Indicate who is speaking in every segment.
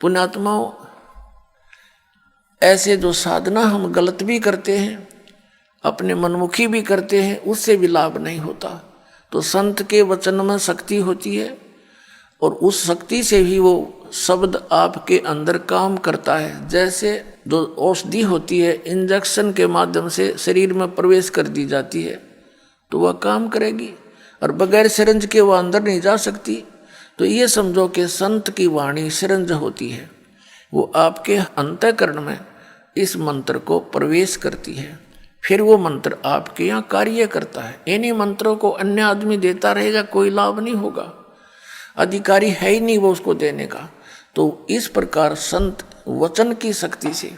Speaker 1: पुण्यात्माओं, ऐसे जो साधना हम गलत भी करते हैं, अपने मनमुखी भी करते हैं, उससे भी लाभ नहीं होता। तो संत के वचन में शक्ति होती है और उस शक्ति से ही वो शब्द आपके अंदर काम करता है। जैसे जो औषधि होती है, इंजेक्शन के माध्यम से शरीर में प्रवेश कर दी जाती है तो वह काम करेगी, और बगैर सिरंज के वह अंदर नहीं जा सकती। तो ये समझो कि संत की वाणी सिरंज होती है, वो आपके अंतःकरण में इस मंत्र को प्रवेश करती है, फिर वो मंत्र आपके यहाँ कार्य करता है। इन्हीं मंत्रों को अन्य आदमी देता रहेगा, कोई लाभ नहीं होगा, अधिकारी है ही नहीं वो उसको देने का। तो इस प्रकार संत वचन की शक्ति से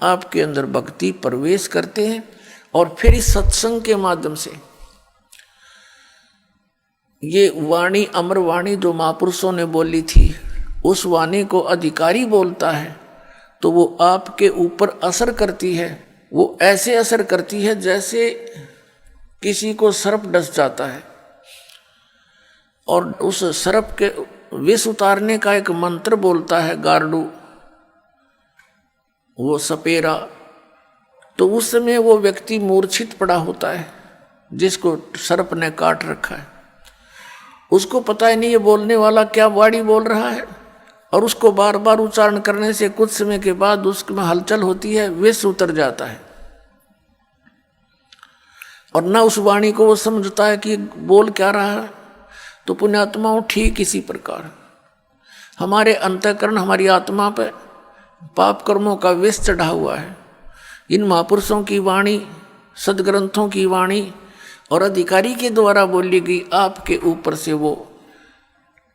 Speaker 1: आपके अंदर भक्ति प्रवेश करते हैं, और फिर इस सत्संग के माध्यम से ये वाणी, अमर वाणी जो महापुरुषों ने बोली थी, उस वाणी को अधिकारी बोलता है तो वो आपके ऊपर असर करती है। वो ऐसे असर करती है जैसे किसी को सर्प डस जाता है, और उस सर्प के विष उतारने का एक मंत्र बोलता है गारडू, वो सपेरा। तो उस समय वो व्यक्ति मूर्छित पड़ा होता है जिसको सर्प ने काट रखा है, उसको पता ही नहीं ये बोलने वाला क्या वाणी बोल रहा है, और उसको बार बार उच्चारण करने से कुछ समय के बाद उसमें हलचल होती है, विष उतर जाता है, और ना उस वाणी को वो समझता है कि बोल क्या रहा है। तो पुण्यात्माओं, ठीक इसी प्रकार हमारे अंतःकरण, हमारी आत्मा पर पाप कर्मों का विष चढ़ा हुआ है। इन महापुरुषों की वाणी, सदग्रंथों की वाणी और अधिकारी के द्वारा बोली गई आपके ऊपर से वो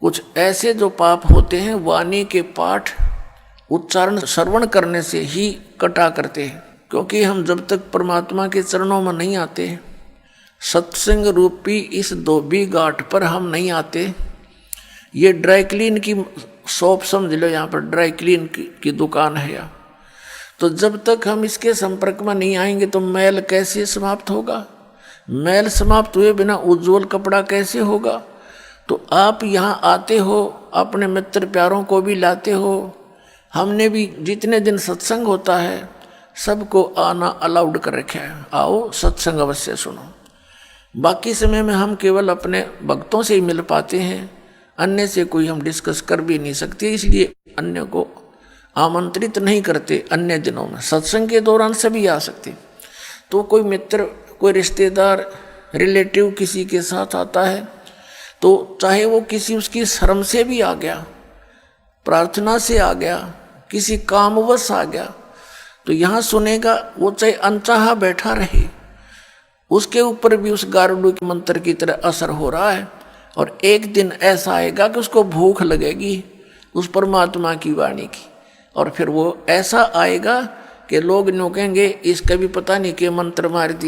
Speaker 1: कुछ ऐसे जो पाप होते हैं, वाणी के पाठ, उच्चारण, श्रवण करने से ही कटा करते हैं। क्योंकि हम जब तक परमात्मा के चरणों में नहीं आते, सत्संग रूपी इस धोबी घाट पर हम नहीं आते, ये ड्राई क्लीन की शॉप समझ लो, यहाँ पर ड्राई क्लीन की दुकान है यहाँ, तो जब तक हम इसके संपर्क में नहीं आएंगे तो मैल कैसे समाप्त होगा? मैल समाप्त हुए बिना उज्जवल कपड़ा कैसे होगा? तो आप यहाँ आते हो, अपने मित्र प्यारों को भी लाते हो। हमने भी जितने दिन सत्संग होता है सबको आना अलाउड कर रखा है, आओ सत्संग अवश्य सुनो। बाकी समय में हम केवल अपने भक्तों से ही मिल पाते हैं, अन्य से कोई हम डिस्कस कर भी नहीं सकते, इसलिए अन्य को आमंत्रित नहीं करते। अन्य दिनों में सत्संग के दौरान सभी आ सकते। तो कोई मित्र, कोई रिश्तेदार, रिलेटिव किसी के साथ आता है तो चाहे वो किसी उसकी शर्म से भी आ गया, प्रार्थना से आ गया, किसी कामवश आ गया, तो यहाँ सुनेगा। वो चाहे अनचाहा बैठा रहे, उसके ऊपर भी उस गारुड़ के मंत्र की तरह असर हो रहा है। और एक दिन ऐसा आएगा कि उसको भूख लगेगी उस परमात्मा की वाणी की, और फिर वो ऐसा आएगा कि लोग न्योकेंगे, इसका भी पता नहीं कि मंत्र मार दिया।